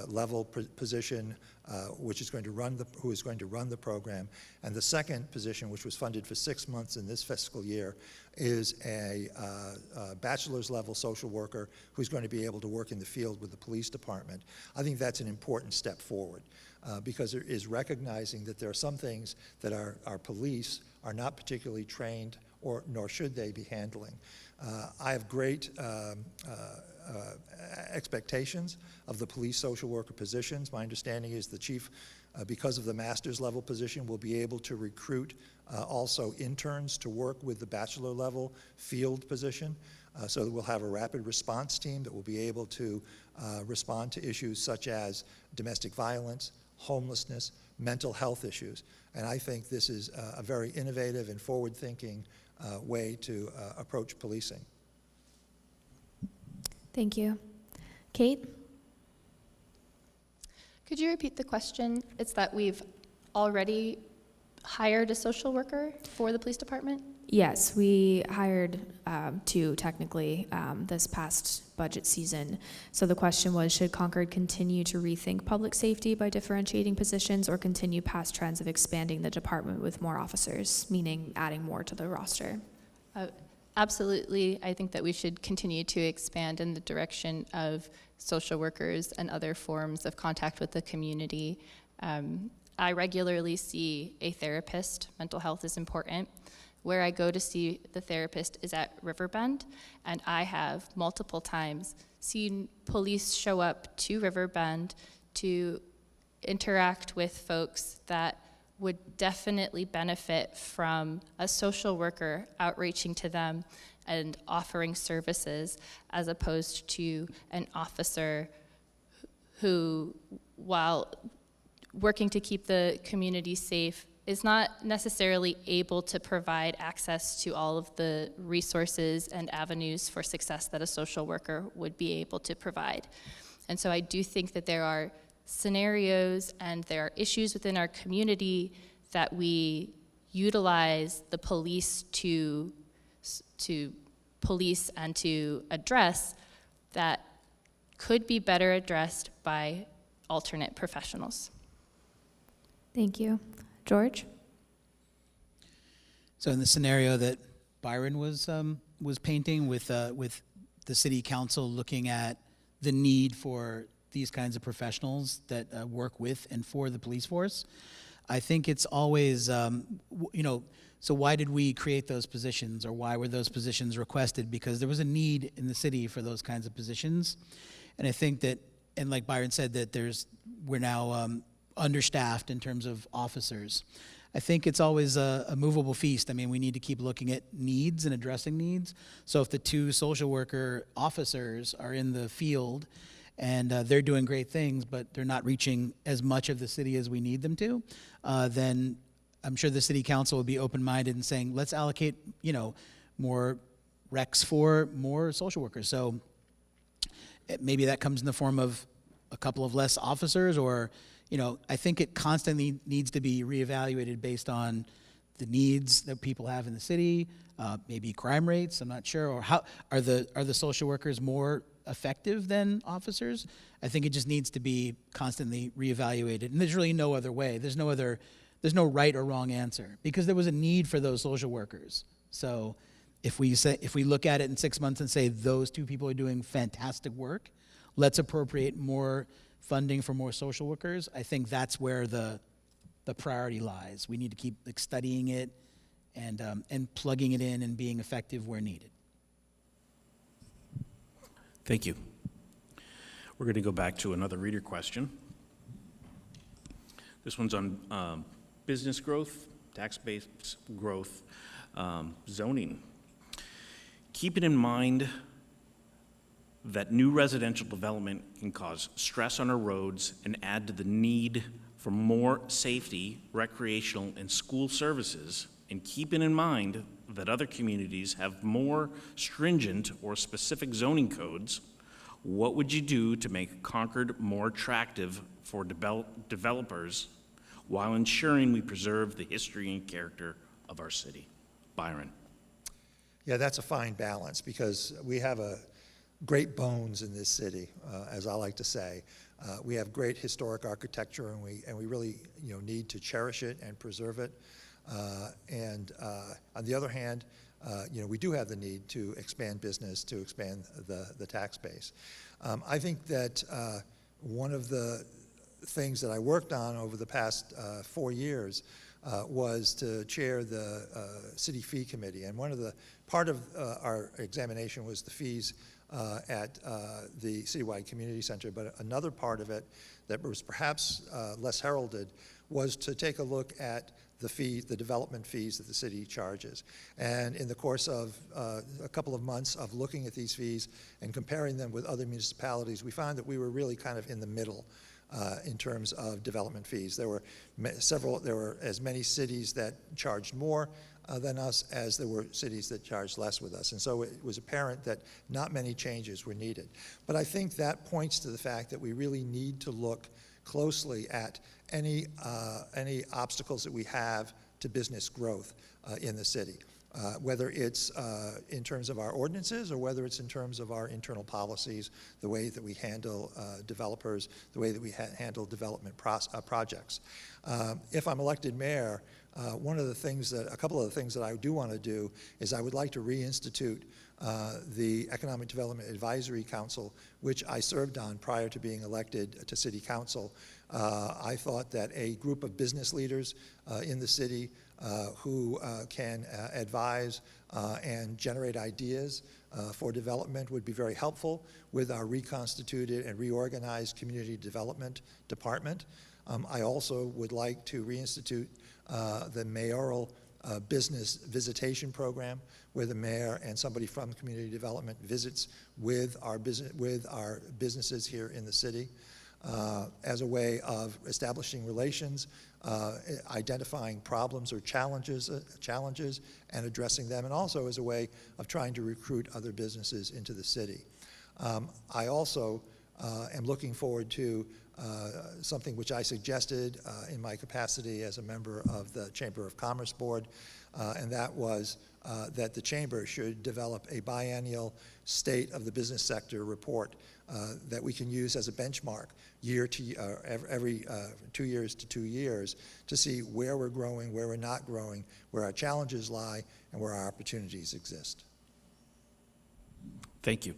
level position, who is going to run the program, and the second position, which was funded for 6 months in this fiscal year, is a bachelor's level social worker who's going to be able to work in the field with the police department. I think that's an important step forward because it is recognizing that there are some things that our police are not particularly trained nor should they be handling. I have great expectations of the police social worker positions. My understanding is the chief, because of the master's level position, will be able to recruit also interns to work with the bachelor level field position. So that we'll have a rapid response team that will be able to respond to issues such as domestic violence, homelessness, mental health issues. And I think this is a very innovative and forward-thinking way to approach policing. Thank you. Kate? Could you repeat the question? It's that we've already hired a social worker for the police department? Yes, we hired 2 technically this past budget season. So the question was, should Concord continue to rethink public safety by differentiating positions or continue past trends of expanding the department with more officers, meaning adding more to the roster? Absolutely. I think that we should continue to expand in the direction of social workers and other forms of contact with the community. I regularly see a therapist. Mental health is important. Where I go to see the therapist is at Riverbend, and I have multiple times seen police show up to Riverbend to interact with folks that would definitely benefit from a social worker outreaching to them and offering services, as opposed to an officer who, while working to keep the community safe, is not necessarily able to provide access to all of the resources and avenues for success that a social worker would be able to provide. And so I do think that there are scenarios and there are issues within our community that we utilize the police to police and to address that could be better addressed by alternate professionals. Thank you. George? So in the scenario that Byron was painting with the city council looking at the need for these kinds of professionals that work with and for the police force, I think it's always, so why did we create those positions, or why were those positions requested? Because there was a need in the city for those kinds of positions. And I think that, and like Byron said, that we're now understaffed in terms of officers. I think it's always a movable feast. I mean, we need to keep looking at needs and addressing needs. So if the 2 social worker officers are in the field and they're doing great things, but they're not reaching as much of the city as we need them to, then I'm sure the city council would be open-minded and saying, let's allocate, more recs for more social workers. So maybe that comes in the form of a couple of less officers, or, I think it constantly needs to be reevaluated based on the needs that people have in the city, maybe crime rates, I'm not sure, or how are the social workers more effective than officers? I think it just needs to be constantly reevaluated, and there's really no other way. There's no right or wrong answer, because there was a need for those social workers. So if we look at it in 6 months and say those two people are doing fantastic work, let's appropriate more funding for more social workers. I think that's where the priority lies. We need to keep studying it and plugging it in and being effective where needed. Thank you. We're going to go back to another reader question. This one's on business growth, tax-based growth, zoning. Keep it in mind that new residential development can cause stress on our roads and add to the need for more safety, recreational, and school services, and keeping in mind that other communities have more stringent or specific zoning codes, what would you do to make Concord more attractive for developers while ensuring we preserve the history and character of our city? Byron. Yeah, that's a fine balance because we have a great bones in this city, as I like to say. We have great historic architecture, and we really need to cherish it and preserve it. And on the other hand, we do have the need to expand business, to expand the tax base. I think that one of the things that I worked on over the past 4 years was to chair the city fee committee. And part of our examination was the fees at the citywide community center, but another part of it that was perhaps less heralded was to take a look at the development fees that the city charges. And in the course of a couple of months of looking at these fees and comparing them with other municipalities, we found that we were really kind of in the middle in terms of development fees. There were as many cities that charged more than us as there were cities that charged less with us. And so it was apparent that not many changes were needed. But I think that points to the fact that we really need to look closely at any obstacles that we have to business growth in the city, whether it's in terms of our ordinances or whether it's in terms of our internal policies, the way that we handle developers, the way that we handle development projects. If I'm elected mayor, a couple of the things that I do want to do is I would like to reinstitute the Economic Development Advisory Council, which I served on prior to being elected to city council. I thought that a group of business leaders in the city who can advise and generate ideas for development would be very helpful with our reconstituted and reorganized community development department. I also would like to reinstitute the mayoral business visitation program, where the mayor and somebody from community development visits with our businesses here in the city, as a way of establishing relations, identifying problems or challenges, and addressing them, and also as a way of trying to recruit other businesses into the city. I also am looking forward to something which I suggested in my capacity as a member of the Chamber of Commerce Board, and that was that the Chamber should develop a biennial state of the business sector report that we can use as a benchmark every 2 years to 2 years to see where we're growing, where we're not growing, where our challenges lie, and where our opportunities exist. Thank you.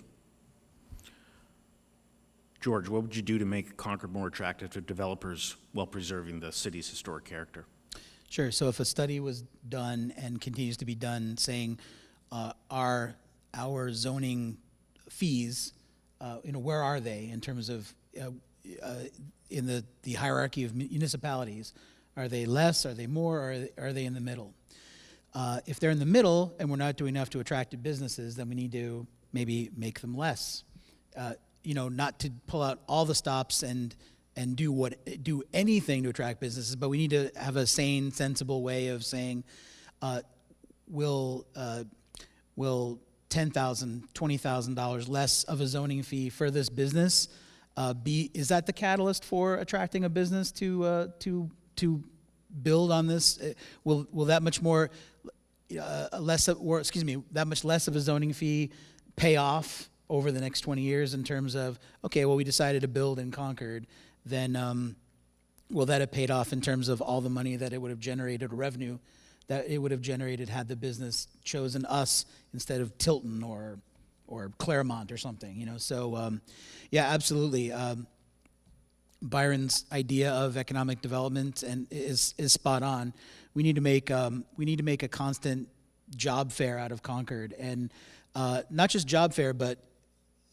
George, what would you do to make Concord more attractive to developers while preserving the city's historic character? Sure. So if a study was done and continues to be done saying our zoning fees, where are they in terms of in the hierarchy of municipalities? Are they less? Are they more? Or are they in the middle? If they're in the middle and we're not doing enough to attract businesses, then we need to maybe make them less. Not to pull out all the stops and do anything to attract businesses, but we need to have a sane, sensible way of saying, will $10,000, $20,000 less of a zoning fee for this business is that the catalyst for attracting a business to build on this? Will that much more that much less of a zoning fee pay off over the next 20 years in terms of, okay, well, we decided to build in Concord, then will that have paid off in terms of all the money that it would have generated, revenue that it would have generated had the business chosen us instead of Tilton or Claremont or something, you know. So, yeah, absolutely. Byron's idea of economic development and is spot on. We need to make a constant job fair out of Concord, and not just job fair, but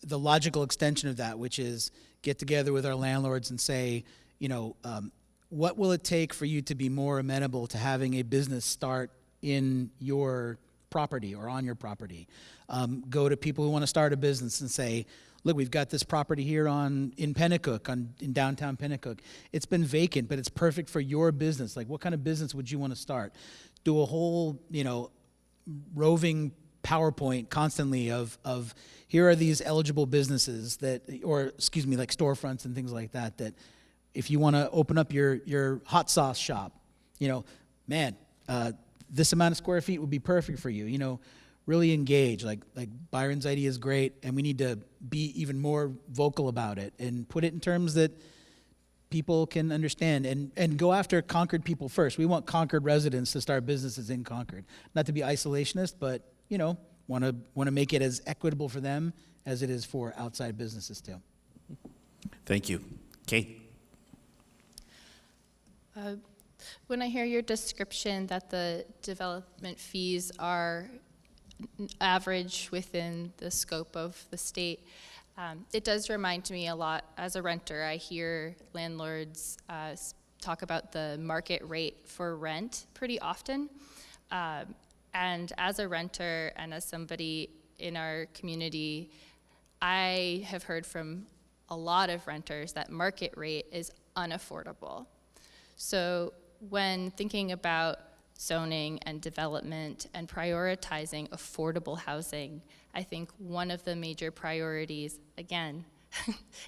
the logical extension of that, which is get together with our landlords and say, you know, what will it take for you to be more amenable to having a business start in your property or on your property? Go to people who want to start a business and say, look, we've got this property here in Pennacook, in downtown Pennacook. It's been vacant, but it's perfect for your business. Like, what kind of business would you want to start? Do a whole, you know, roving PowerPoint constantly of here are these eligible businesses that, or excuse me, like storefronts and things like that, that if you want to open up your hot sauce shop, you know, man, this amount of square feet would be perfect for you. You know, really engage. Like Byron's idea is great, and we need to be even more vocal about it and put it in terms that people can understand, and go after Concord people first. We want Concord residents to start businesses in Concord. Not to be isolationist, but, you know, want to make it as equitable for them as it is for outside businesses too. Thank you. Kate? When I hear your description that the development fees are average within the scope of the state, it does remind me a lot. As a renter, I hear landlords talk about the market rate for rent pretty often. And as a renter and as somebody in our community, I have heard from a lot of renters that market rate is unaffordable. So when thinking about zoning and development and prioritizing affordable housing, I think one of the major priorities, again,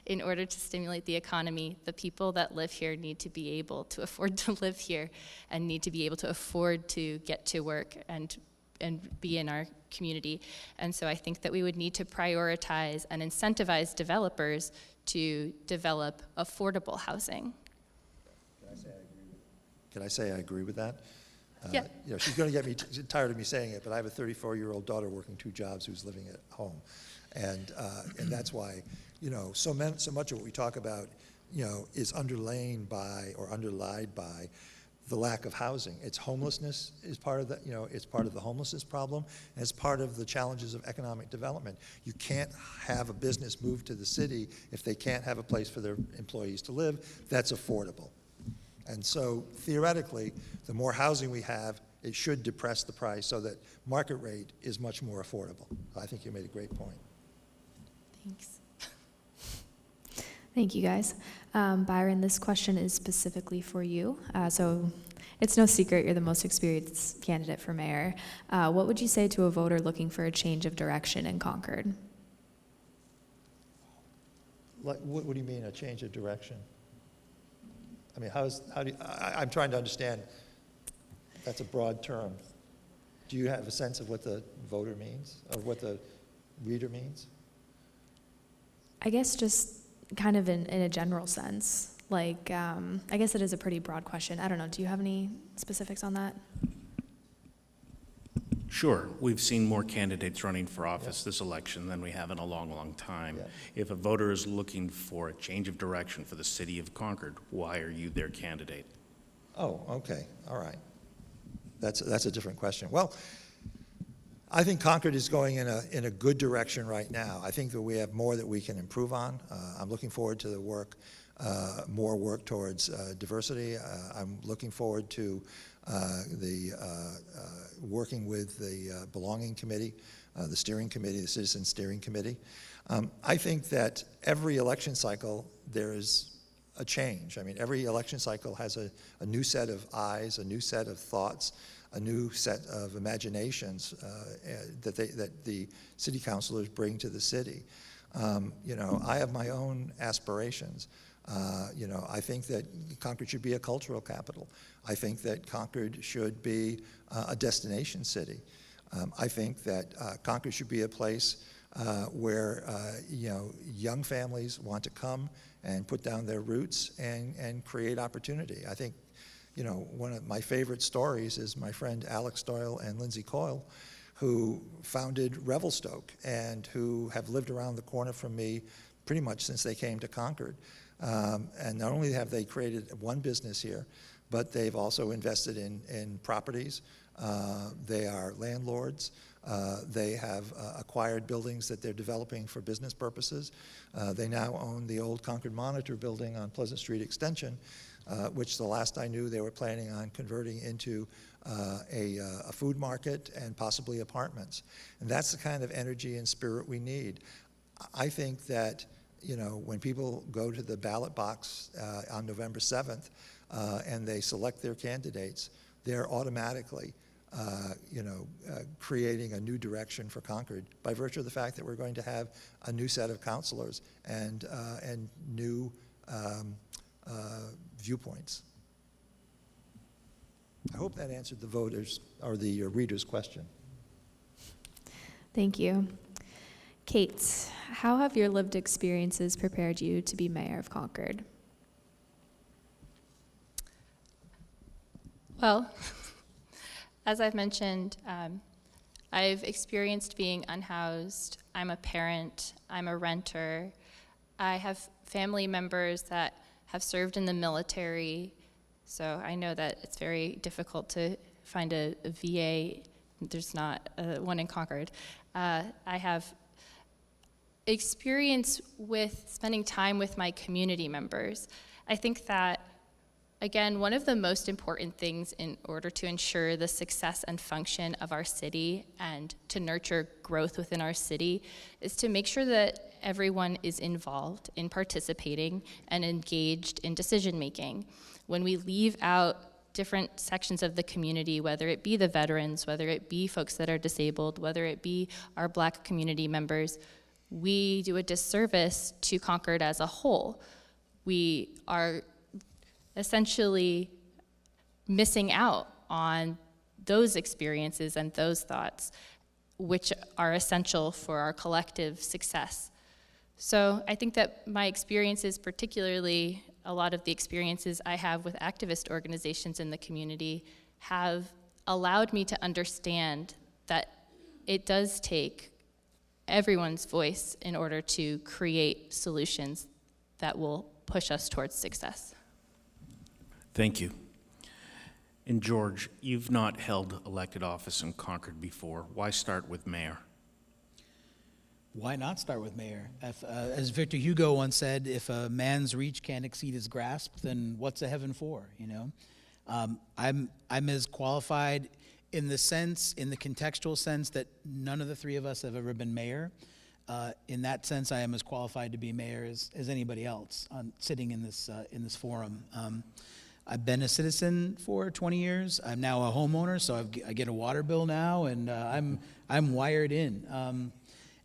in order to stimulate the economy, the people that live here need to be able to afford to live here and need to be able to afford to get to work and be in our community. And so I think that we would need to prioritize and incentivize developers to develop affordable housing. Can I say I agree with that? Yeah. You know, she's going to get me tired of me saying it, but I have a 34-year-old daughter working 2 jobs who's living at home, and that's why, you know, so much of what we talk about, you know, is underlain by or underlied by the lack of housing. It's homelessness is part of the, you know, it's part of the homelessness problem, and it's part of the challenges of economic development. You can't have a business move to the city if they can't have a place for their employees to live that's affordable. And so theoretically, the more housing we have, it should depress the price so that market rate is much more affordable. I think you made a great point. Thanks. Thank you, guys. Byron, this question is specifically for you. So it's no secret you're the most experienced candidate for mayor. What would you say to a voter looking for a change of direction in Concord? What do you mean, a change of direction? I mean, I'm trying to understand. That's a broad term. Do you have a sense of what the voter means, or what the reader means? I guess just kind of in a general sense. Like, I guess it is a pretty broad question. I don't know. Do you have any specifics on that? Sure. We've seen more candidates running for office this election than we have in a long, long time. Yeah. If a voter is looking for a change of direction for the city of Concord, why are you their candidate? Oh, okay. All right. That's a different question. Well, I think Concord is going in a good direction right now. I think that we have more that we can improve on. I'm looking forward to the work, more work towards diversity. I'm looking forward to working with the Belonging Committee, the Steering Committee, the Citizen Steering Committee. I think that every election cycle there is a change. I mean, every election cycle has a new set of eyes, a new set of thoughts, a new set of imaginations that the city councilors bring to the city. You know, I have my own aspirations. You know, I think that Concord should be a cultural capital. I think that Concord should be a destination city. I think that Concord should be a place where you know, young families want to come and put down their roots and create opportunity. I think one of my favorite stories is my friend Alex Doyle and Lindsay Coyle, who founded Revelstoke and who have lived around the corner from me pretty much since they came to Concord. And not only have they created one business here, but they've also invested in properties. They are landlords. They have acquired buildings that they're developing for business purposes. They now own the old Concord Monitor building on Pleasant Street Extension, which the last I knew they were planning on converting into a food market and possibly apartments. And that's the kind of energy and spirit we need. I think that, when people go to the ballot box on November 7th and they select their candidates, they're automatically creating a new direction for Concord by virtue of the fact that we're going to have a new set of counselors and new viewpoints. I hope that answered the voters or the readers' question. Thank you. Kate, how have your lived experiences prepared you to be mayor of Concord? Well, as I've mentioned, I've experienced being unhoused. I'm a parent. I'm a renter. I have family members that have served in the military, so I know that it's very difficult to find a VA. There's not one in Concord. I have experience with spending time with my community members. I think that, again, one of the most important things in order to ensure the success and function of our city and to nurture growth within our city is to make sure that everyone is involved in participating and engaged in decision making. When we leave out different sections of the community, whether it be the veterans, whether it be folks that are disabled, whether it be our Black community members, we do a disservice to Concord as a whole. We are essentially missing out on those experiences and those thoughts, which are essential for our collective success. So I think that my experiences, particularly a lot of the experiences I have with activist organizations in the community, have allowed me to understand that it does take everyone's voice in order to create solutions that will push us towards success. Thank you. And George, you've not held elected office in Concord before. Why start with mayor? Why not start with mayor? As Victor Hugo once said, if a man's reach can't exceed his grasp, then what's a heaven for, I'm as qualified in the contextual sense that none of the three of us have ever been mayor. In that sense, I am as qualified to be mayor as anybody else sitting in this forum. I've been a citizen for 20 years. I'm now a homeowner, so I get a water bill now, and I'm wired in.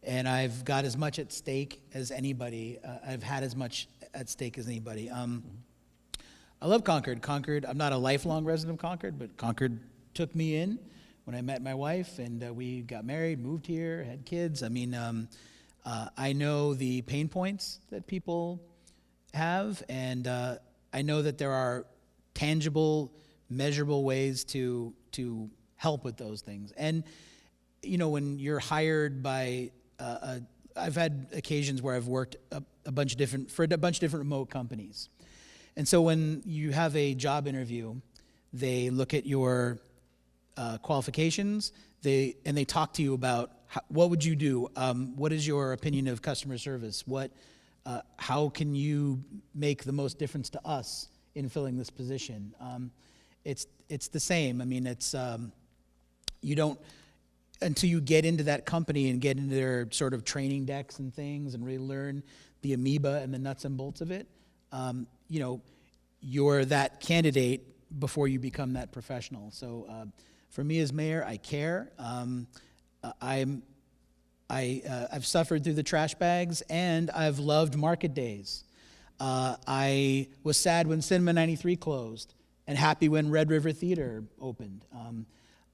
And I've got as much at stake as anybody. I've had as much at stake as anybody. I love Concord. I'm not a lifelong resident of Concord, but Concord took me in when I met my wife, and we got married, moved here, had kids. I know the pain points that people have, and I know that there are tangible, measurable ways to help with those things. And when you're hired by I've had occasions where I've worked for a bunch of different remote companies. And so when you have a job interview, they look at your qualifications, and they talk to you about what would you do? What is your opinion of customer service? How can you make the most difference to us in filling this position? It's the same. You don't, until you get into that company and get into their sort of training decks and things and really learn the amoeba and the nuts and bolts of it, you're that candidate before you become that professional. So for me as mayor, I care. I've suffered through the trash bags, and I've loved market days. I was sad when Cinema 93 closed and happy when Red River Theater opened.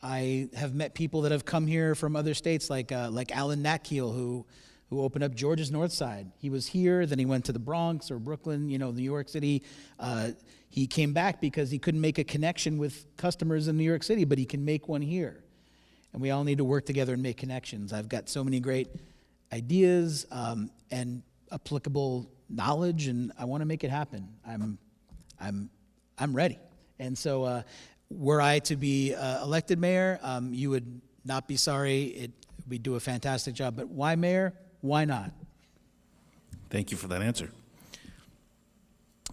I have met people that have come here from other states, like Alan Natkeel, who opened up George's North Side. He was here, then he went to the Bronx or Brooklyn, New York City. He came back because he couldn't make a connection with customers in New York City, but he can make one here. And we all need to work together and make connections. I've got so many great ideas and applicable knowledge, and I want to make it happen. I'm ready. And so were I to be elected mayor, you would not be sorry. We do a fantastic job. But why mayor? Why not? Thank you for that answer.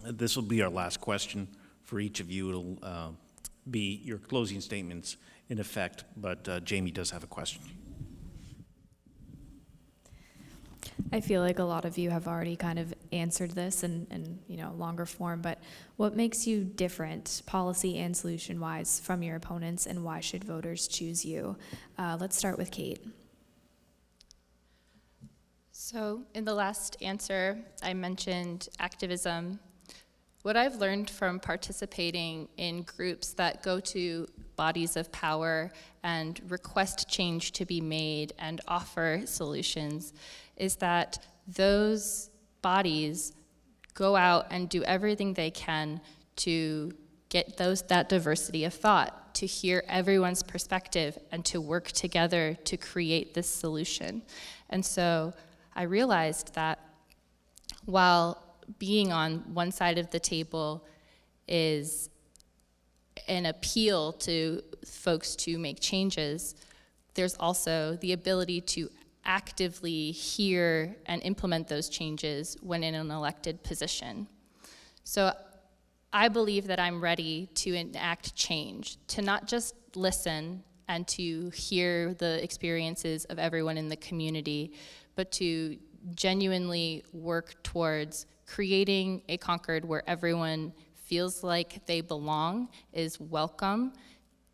This will be our last question for each of you. It'll be your closing statements in effect, but Jamie does have a question. I feel like a lot of you have already kind of answered this in longer form, but what makes you different, policy and solution-wise, from your opponents, and why should voters choose you? Let's start with Kate. So in the last answer, I mentioned activism. What I've learned from participating in groups that go to bodies of power and request change to be made and offer solutions is that those bodies go out and do everything they can to get that diversity of thought, to hear everyone's perspective, and to work together to create this solution. And so I realized that while being on one side of the table is an appeal to folks to make changes, there's also the ability to actively hear and implement those changes when in an elected position. So I believe that I'm ready to enact change, to not just listen and to hear the experiences of everyone in the community, but to genuinely work towards creating a Concord where everyone feels like they belong, is welcome,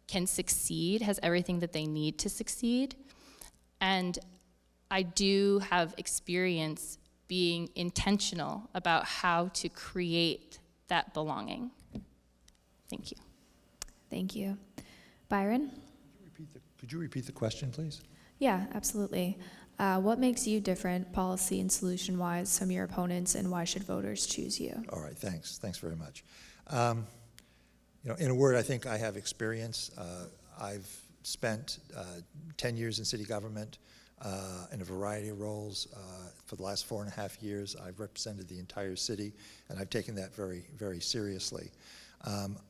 can succeed, has everything that they need to succeed. And I do have experience being intentional about how to create that belonging. Thank you. Thank you. Byron? Could you repeat the question, please? Yeah, absolutely. What makes you different, policy and solution-wise, from your opponents, and why should voters choose you? All right, thanks. Thanks very much. In a word, I think I have experience. I've spent 10 years in city government in a variety of roles. For the last 4.5 years, I've represented the entire city, and I've taken that very, very seriously.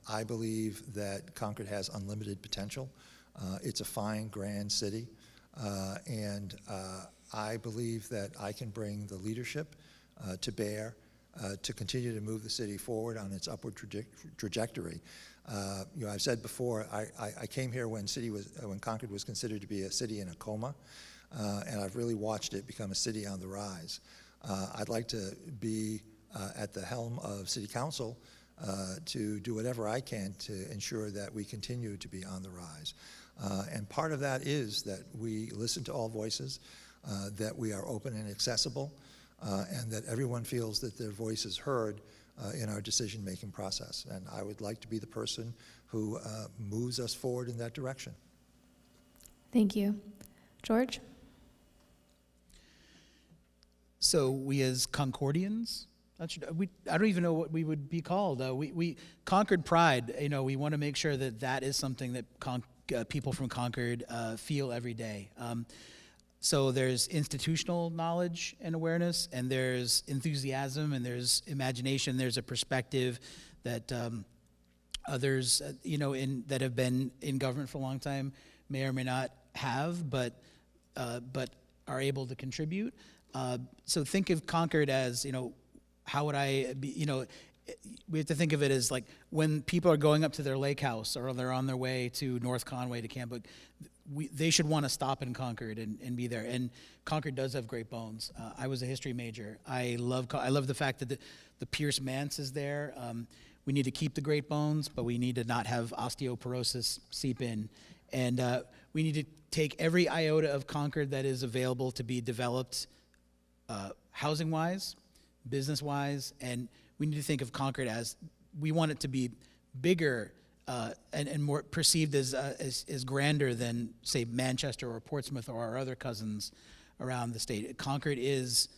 I believe that Concord has unlimited potential. It's a fine, grand city. And I believe that I can bring the leadership to bear to continue to move the city forward on its upward trajectory. I've said before, I came here when Concord was considered to be a city in a coma, and I've really watched it become a city on the rise. I'd like to be at the helm of City Council to do whatever I can to ensure that we continue to be on the rise. And part of that is that we listen to all voices, that we are open and accessible, and that everyone feels that their voice is heard in our decision-making process. And I would like to be the person who moves us forward in that direction. Thank you. George? So we as Concordians, I don't even know what we would be called. We Concord Pride, we want to make sure that is something that people from Concord feel every day. So there's institutional knowledge and awareness, and there's enthusiasm, and there's imagination. There's a perspective that others, that have been in government for a long time may or may not have, but are able to contribute. So think of Concord as, how would I be, we have to think of it as like when people are going up to their lake house or they're on their way to North Conway to Camp Book, they should want to stop in Concord and be there. And Concord does have great bones. I was a history major. I love the fact that the Pierce Manse is there. We need to keep the great bones, but we need to not have osteoporosis seep in. And we need to take every iota of Concord that is available to be developed housing-wise, business-wise, and we need to think of Concord as we want it to be bigger and more perceived as grander than, say, Manchester or Portsmouth or our other cousins around the state. Concord is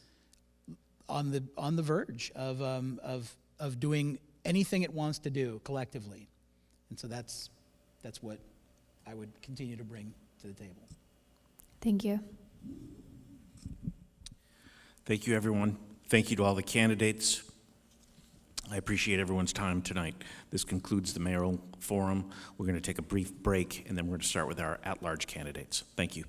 on the verge of doing anything it wants to do collectively, and so that's what I would continue to bring to the table. Thank you. Thank you, everyone. Thank you to all the candidates. I appreciate everyone's time tonight. This concludes the mayoral forum. We're going to take a brief break, and then we're going to start with our at-large candidates. Thank you.